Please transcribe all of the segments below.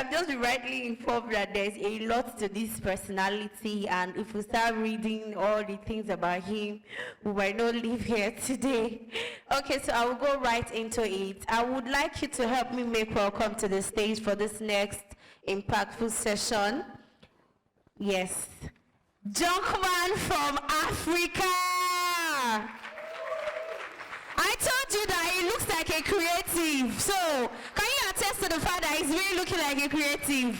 have just been rightly informed that there's a lot to this personality, and if we start reading all the things about him, we might not live here today. Okay, so I will go right into it. I would like you to help me make welcome to the stage for this next impactful session. Yes, Junkman from Africa. I told you that he looks like a creative. So, can you attest to the fact that he's really looking like a creative?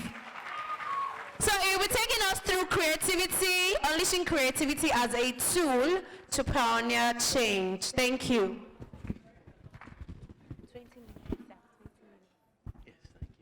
So, he'll be taking us through creativity, unleashing creativity as a tool to pioneer change. Thank you. 20 minutes. Yes, thank you.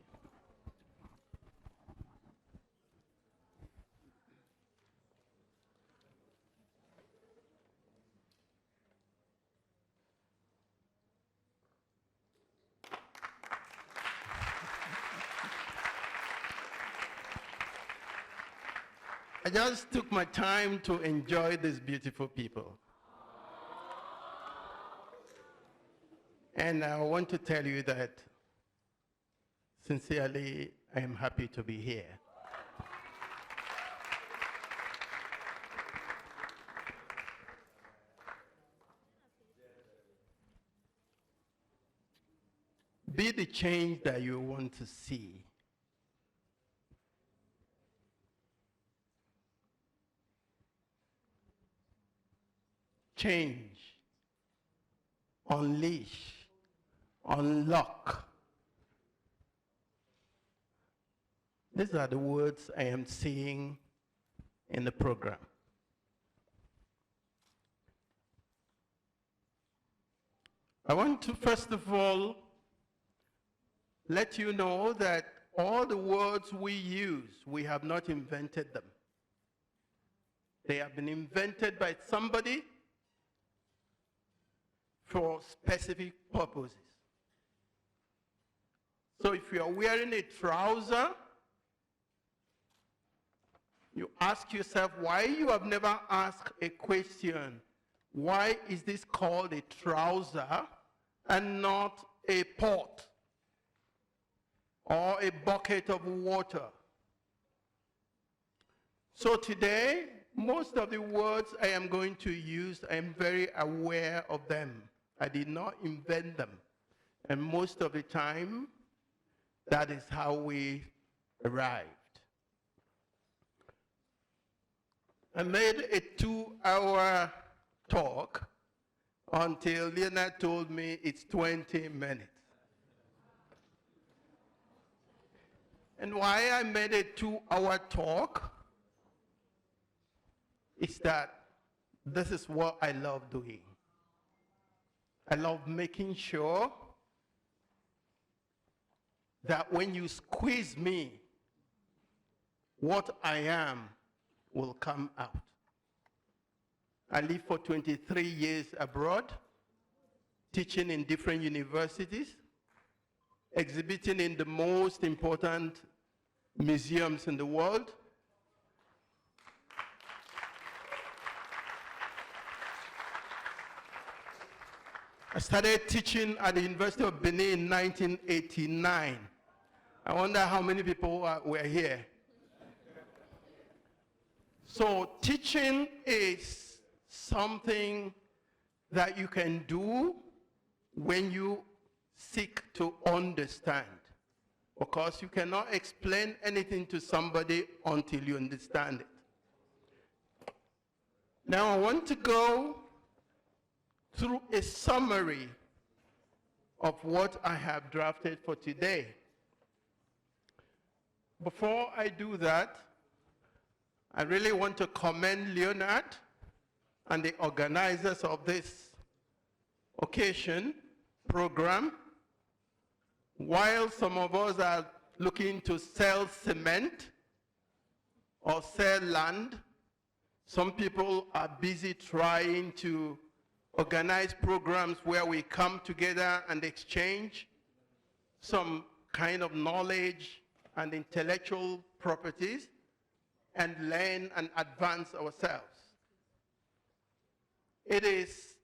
I just took my time to enjoy these beautiful people. And I want to tell you that, sincerely, I am happy to be here. Be the change that you want to see. Change, unleash, unlock. These are the words I am seeing in the program. I want to first of all let you know that all the words we use, we have not invented them. They have been invented by somebody for specific purposes. So if you are wearing a trouser, you ask yourself why you have never asked a question. Why is this called a trouser and not a pot or a bucket of water? So today, most of the words I am going to use, I am very aware of them. I did not invent them. And most of the time, that is how we arrived. I made a 2-hour talk until Leonard told me it's 20 minutes. And why I made a 2-hour talk is that this is what I love doing. I love making sure that when you squeeze me, what I am will come out. I lived for 23 years abroad, teaching in different universities, exhibiting in the most important museums in the world. I started teaching at the University of Benin in 1989. I wonder how many people were here. So teaching is something that you can do when you seek to understand. Of course, you cannot explain anything to somebody until you understand it. Now I want to go through a summary of what I have drafted for today. Before I do that, I really want to commend Leonard and the organizers of this occasion, program. While some of us are looking to sell cement or sell land, some people are busy trying to organize programs where we come together and exchange some kind of knowledge and intellectual properties and learn and advance ourselves. It is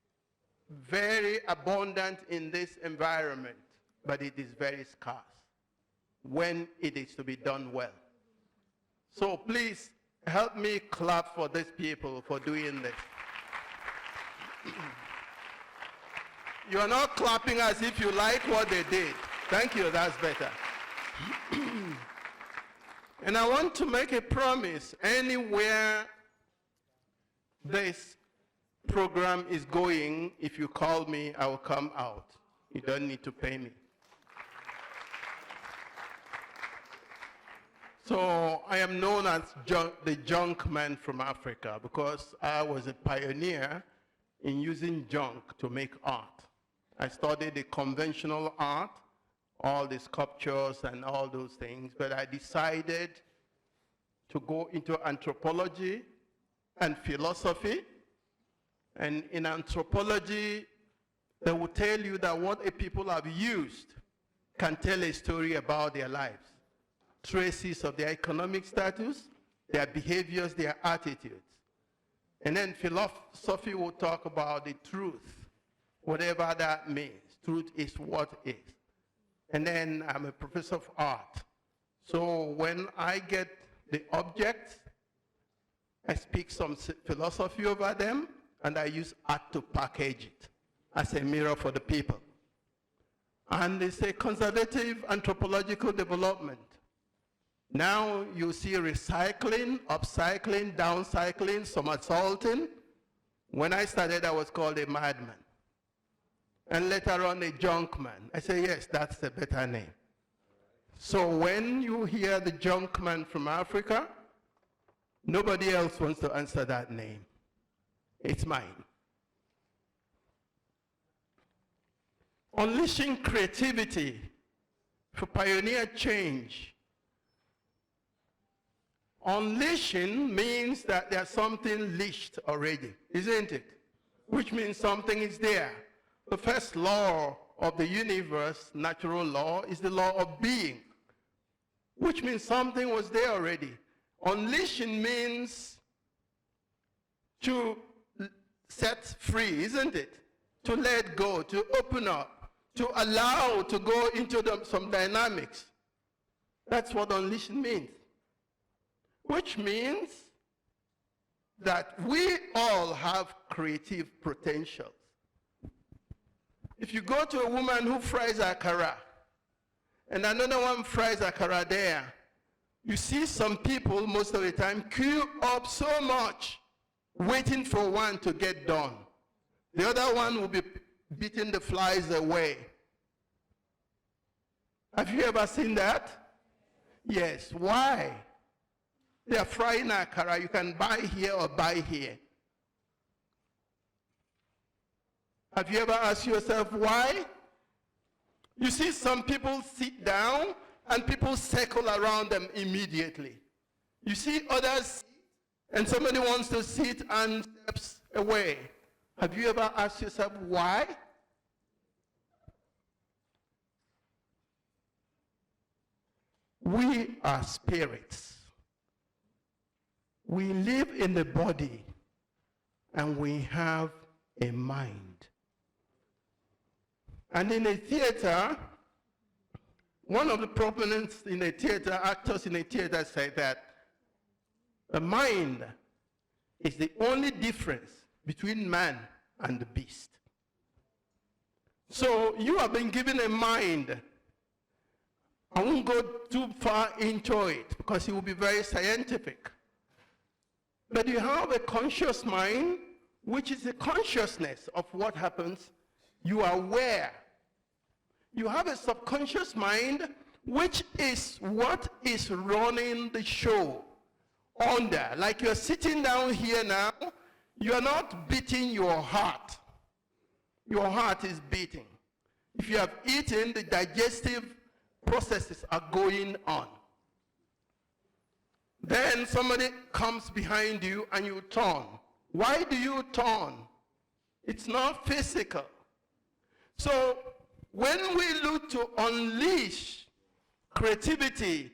very abundant in this environment, but it is very scarce. when it is to be done well. So please help me clap for these people for doing this. You are not clapping as if you like what they did. Thank you, that's better. And I want to make a promise. Anywhere this program is going, if you call me, I will come out. You don't need to pay me. So I am known as the junk man from Africa because I was a pioneer in using junk to make art. I studied the conventional art, all the sculptures and all those things, but I decided to go into anthropology and philosophy. And in anthropology, they will tell you that what a people have used can tell a story about their lives. Traces of their economic status, their behaviors, their attitudes. And then philosophy will talk about the truth, whatever that means. Truth is what is. And then I'm a professor of art. So when I get the objects, I speak some philosophy over them, and I use art to package it as a mirror for the people. And it's a conservative anthropological development. Now you see recycling, upcycling, downcycling, somersaulting. When I started, I was called a madman. And later on, a junk man. I say, yes, that's a better name. So when you hear the junk man from Africa, nobody else wants to answer that name. It's mine. Unleashing creativity for pioneer change. Unleashing means that there's something leashed already, isn't it? Which means something is there. The first law of the universe, natural law, is the law of being, which means something was there already. Unleashing means to set free, isn't it? To let go, to open up, to allow to go into some dynamics. That's what unleashing means. Which means that we all have creative potentials. If you go to a woman who fries akara, and another one fries akara there, you see some people most of the time queue up so much, waiting for one to get done. The other one will be beating the flies away. Have you ever seen that? Yes. Why? They are frying akara. You can buy here or buy here. Have you ever asked yourself why? You see some people sit down and people circle around them immediately. You see others and somebody wants to sit and steps away. Have you ever asked yourself why? We are spirits. We live in the body and we have a mind. And in a theater, one of the proponents in a theater, actors in a theater say that the mind is the only difference between man and the beast. So you have been given a mind. I won't go too far into it because it will be very scientific. But you have a conscious mind, which is the consciousness of what happens. You are aware. You have a subconscious mind, which is what is running the show under. Like you're sitting down here now, you're not beating your heart. Your heart is beating. If you have eaten, the digestive processes are going on. Then somebody comes behind you and you turn. Why do you turn? It's not physical. So when we look to unleash creativity,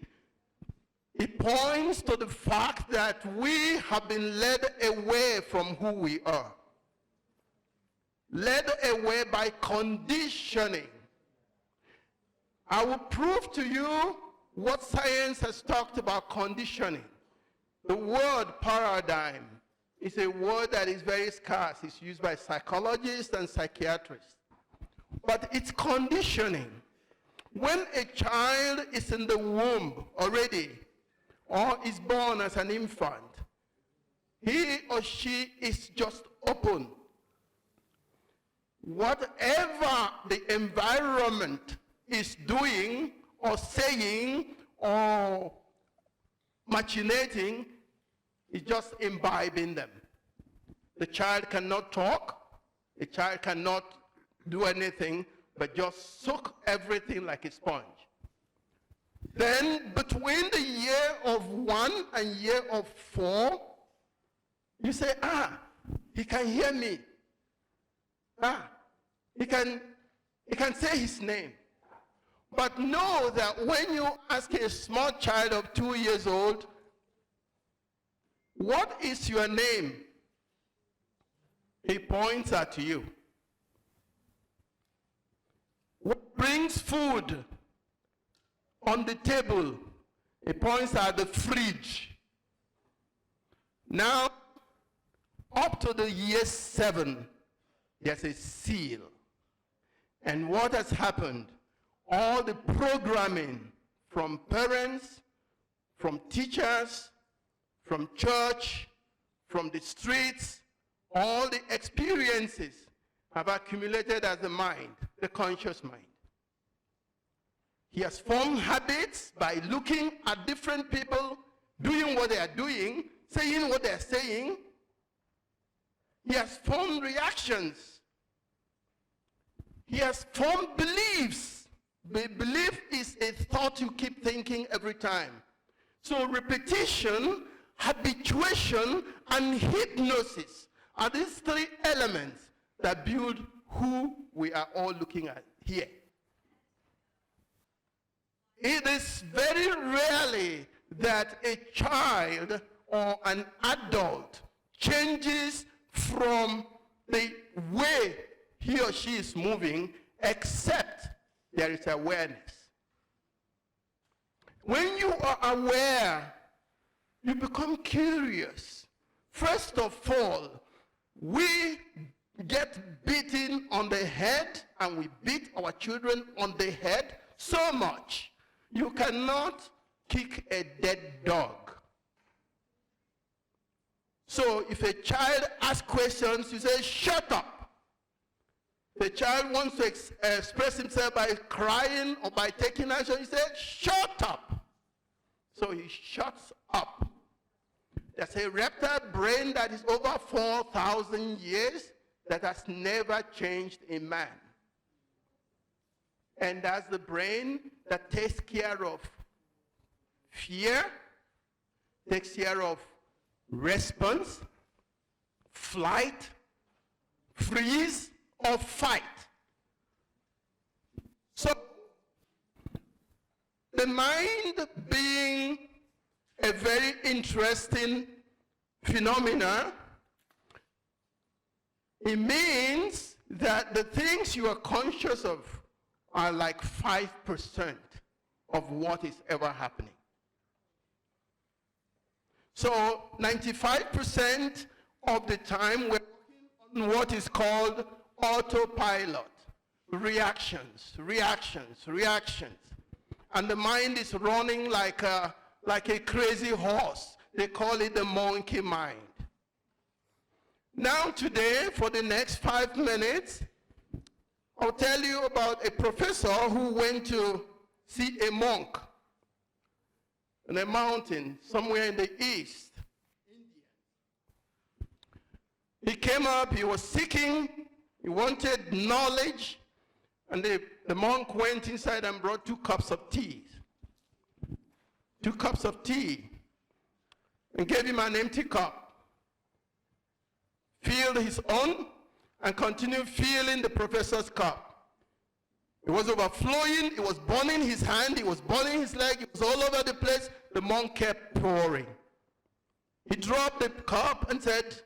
it points to the fact that we have been led away from who we are. Led away by conditioning. I will prove to you what science has talked about conditioning. The word paradigm is a word that is very scarce. It's used by psychologists and psychiatrists. But it's conditioning. When a child is in the womb already, or is born as an infant, he or she is just open. Whatever the environment is doing or saying or machinating is just imbibing them. The child cannot talk, the child cannot do anything but just soak everything like a sponge. Then between the year of 1 and year of 4, you say, he can hear me. He can say his name. But know that when you ask a small child of 2 years old, what is your name? He points at you. What brings food on the table? He points at the fridge. Now, up to the year 7, there's a seal. And what has happened? All the programming from parents, from teachers, from church, from the streets, all the experiences have accumulated as the mind, the conscious mind. He has formed habits by looking at different people, doing what they are doing, saying what they are saying. He has formed reactions. He has formed beliefs. The belief is a thought you keep thinking every time. So repetition, habituation, and hypnosis are these 3 elements that build who we are all looking at here. It is very rarely that a child or an adult changes from the way he or she is moving, except there is awareness. When you are aware, you become curious. First of all, we get beaten on the head, and we beat our children on the head so much. You cannot kick a dead dog. So if a child asks questions, you say, shut up. If a child wants to express himself by crying or by taking action, you say, shut up. So he shuts up. There's a reptile brain that is over 4,000 years that has never changed in man. And that's the brain that takes care of fear, takes care of response, flight, freeze, or fight. So, the mind being a very interesting phenomena, it means that the things you are conscious of are like 5% of what is ever happening. So 95% of the time we're working on what is called autopilot, reactions. And the mind is running like a crazy horse. They call it the monkey mind. Now today, for the next 5 minutes, I'll tell you about a professor who went to see a monk in a mountain somewhere in the east. He came up, he was seeking, he wanted knowledge, and the monk went inside and brought 2 cups of tea. 2 cups of tea, and gave him an empty cup. Filled his own, and continued filling the professor's cup. It was overflowing, it was burning his hand, it was burning his leg, it was all over the place. The monk kept pouring. He dropped the cup and said,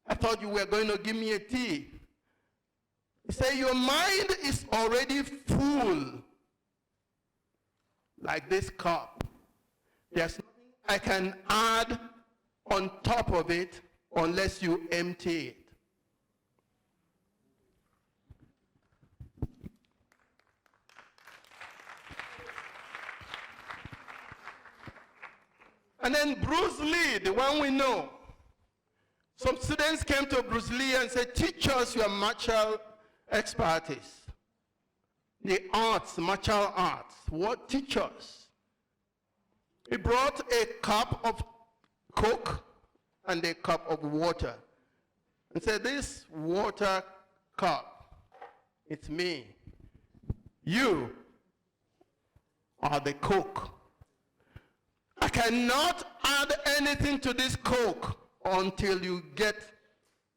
I thought you were going to give me a tea. He said, your mind is already full. like this cup. There's nothing I can add on top of it unless you empty it. And then Bruce Lee, the one we know. Some students came to Bruce Lee and said, teach us your martial expertise. The arts, martial arts. What teach us? He brought a cup of Coke and a cup of water. And said, this water cup, it's me. You are the Coke. I cannot add anything to this Coke until you get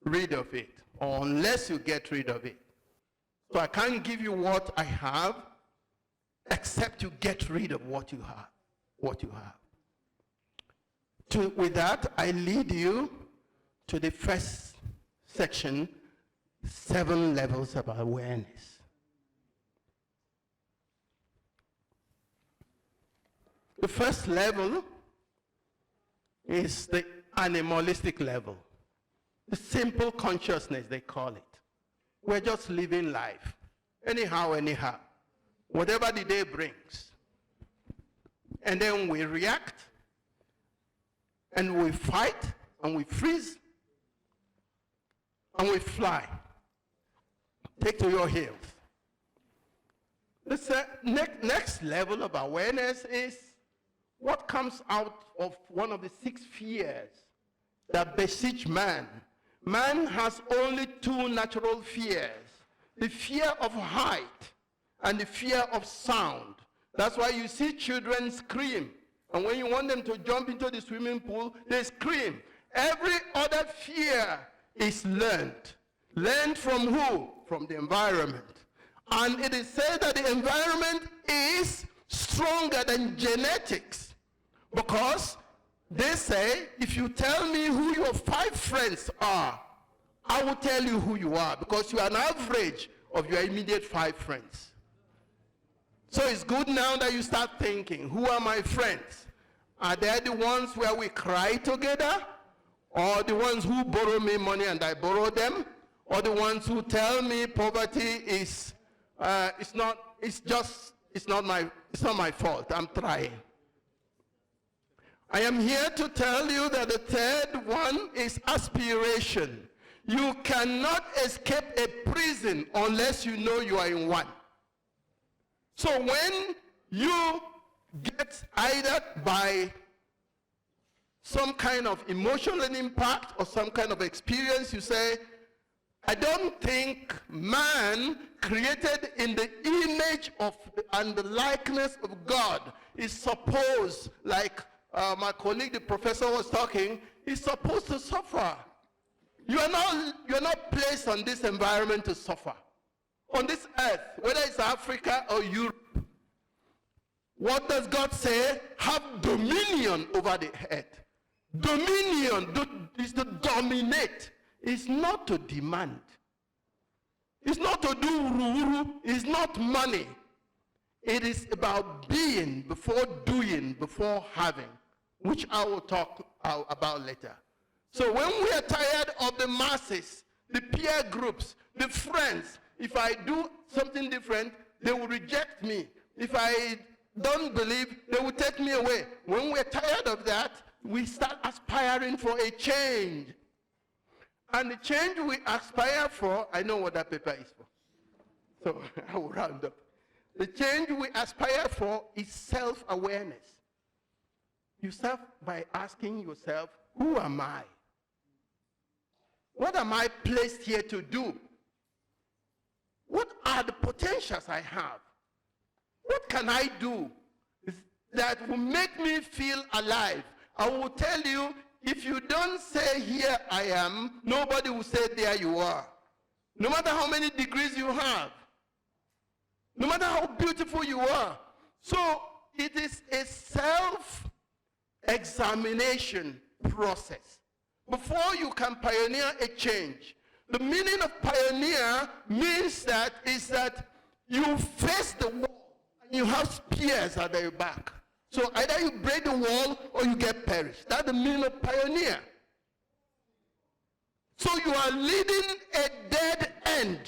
rid of it, or unless you get rid of it. So I can't give you what I have, except you get rid of what you have. With that, I lead you to the first section, 7 levels of awareness. The first level is the animalistic level. The simple consciousness, they call it. We're just living life. Anyhow. Whatever the day brings. And then we react, and we fight, and we freeze, and we fly. Take to your heels. The next level of awareness is what comes out of one of the 6 fears that besiege man. Man has only 2 natural fears, the fear of height and the fear of sound. That's why you see children scream. And when you want them to jump into the swimming pool, they scream. Every other fear is learned. Learned from who? From the environment. And it is said that the environment is stronger than genetics. Because they say, if you tell me who your 5 friends are, I will tell you who you are, because you are an average of your immediate 5 friends. So it's good now that you start thinking, who are my friends? Are they the ones where we cry together? Or the ones who borrow me money and I borrow them? Or the ones who tell me poverty is, it's not my fault, I'm trying. I am here to tell you that the third one is aspiration. You cannot escape a prison unless you know you are in one. So when you get either by some kind of emotional impact or some kind of experience, you say, I don't think man created in the image of and the likeness of God is supposed, like my colleague, the professor, was talking, is supposed to suffer. You are not placed on this environment to suffer. On this earth, whether it's Africa or Europe, what does God say? Have dominion over the earth. Dominion is to dominate. It's not to demand. It's not to do uru-uru. It's not money. It is about being before doing, before having, which I will talk about later. So when we are tired of the masses, the peer groups, the friends, if I do something different, they will reject me. If I don't believe, they will take me away. When we're tired of that, we start aspiring for a change. And the change we aspire for, I know what that paper is for. So I will round up. The change we aspire for is self-awareness. You start by asking yourself, who am I? What am I placed here to do? What are the potentials I have? What can I do that will make me feel alive? I will tell you, if you don't say here I am, nobody will say there you are. No matter how many degrees you have. No matter how beautiful you are. So it is a self-examination process before you can pioneer a change. The meaning of pioneer means that you face the wall and you have spears at your back. So either you break the wall or you get perished. That's the meaning of pioneer. So you are leading a dead end.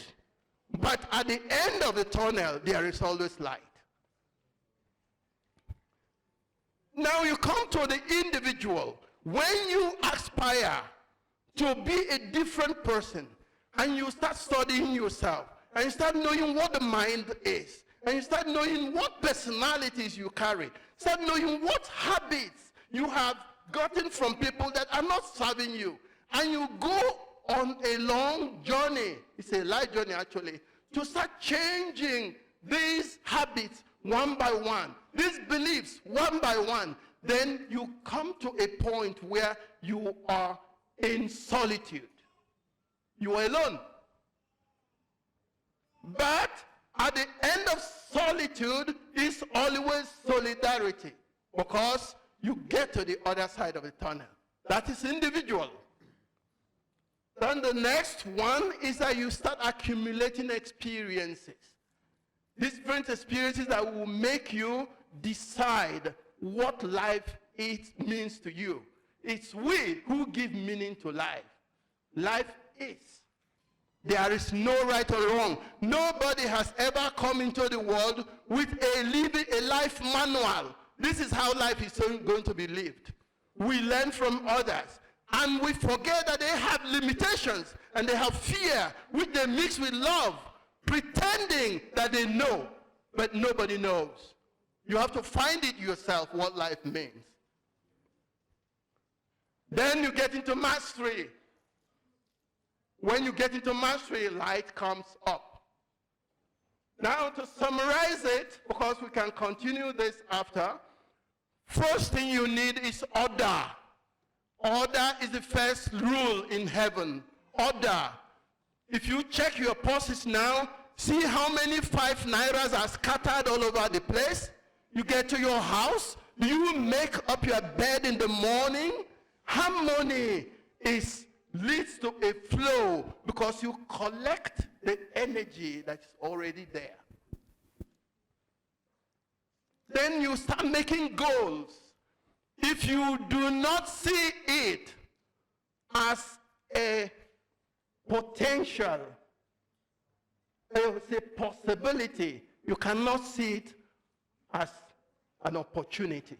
But at the end of the tunnel, there is always light. Now you come to the individual. When you aspire to be a different person, and you start studying yourself, and you start knowing what the mind is, and you start knowing what personalities you carry, start knowing what habits you have gotten from people that are not serving you, and you go on a long journey, it's a life journey actually, to start changing these habits one by one, these beliefs one by one, then you come to a point where you are in solitude. You are alone. But at the end of solitude is always solidarity, because you get to the other side of the tunnel. That is individual. Then the next one is that you start accumulating experiences. Different experiences that will make you decide what life means to you. It's we who give meaning to life. Life is. There is no right or wrong. Nobody has ever come into the world with a life manual. This is how life is going to be lived. We learn from others. And we forget that they have limitations and they have fear, which they mix with love, pretending that they know, but nobody knows. You have to find it yourself what life means. Then you get into mastery. When you get into mastery, light comes up. Now to summarize it, because we can continue this after, first thing you need is order. Order is the first rule in heaven. Order. If you check your purses now, see how many 5 nairas are scattered all over the place. You get to your house, you make up your bed in the morning. Harmony leads to a flow because you collect the energy that's already there. Then you start making goals. If you do not see it as a potential, as a possibility, you cannot see it as an opportunity.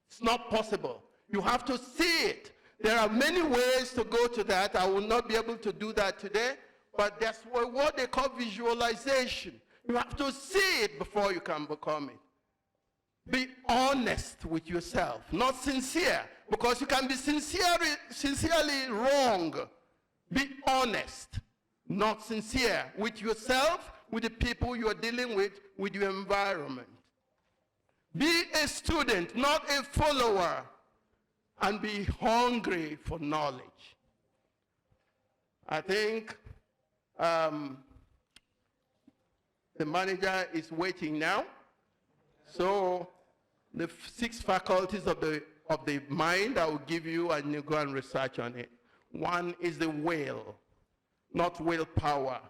It's not possible. You have to see it. There are many ways to go to that. I will not be able to do that today, but that's what they call visualization. You have to see it before you can become it. Be honest with yourself, not sincere, because you can be sincerely wrong. Be honest, not sincere with yourself, with the people you are dealing with your environment. Be a student, not a follower, and be hungry for knowledge. I think the manager is waiting now. So the 6 faculties of the mind I will give you, and you go and research on it. 1 is the will, not willpower.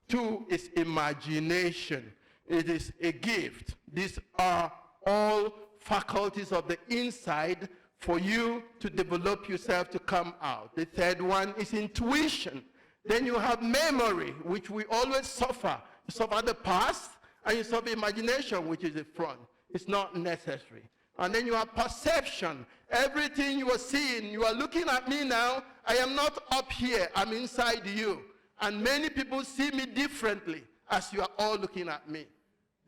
2 is imagination. It is a gift. These are all faculties of the inside for you to develop yourself to come out. The 3rd one is intuition. Then you have memory, which we always suffer. You suffer the past, and you suffer imagination, which is the front. It's not necessary. And then you have perception. Everything you are seeing, you are looking at me now. I am not up here. I'm inside you. And many people see me differently as you are all looking at me.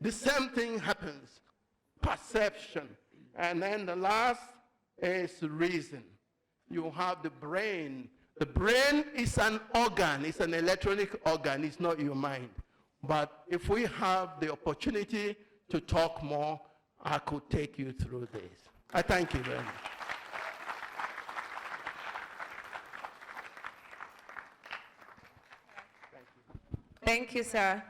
The same thing happens. Perception. And then the last is reason. You have the brain. The brain is an organ. It's an electronic organ. It's not your mind. But if we have the opportunity to talk more, I could take you through this. I thank you very much. Thank you, sir.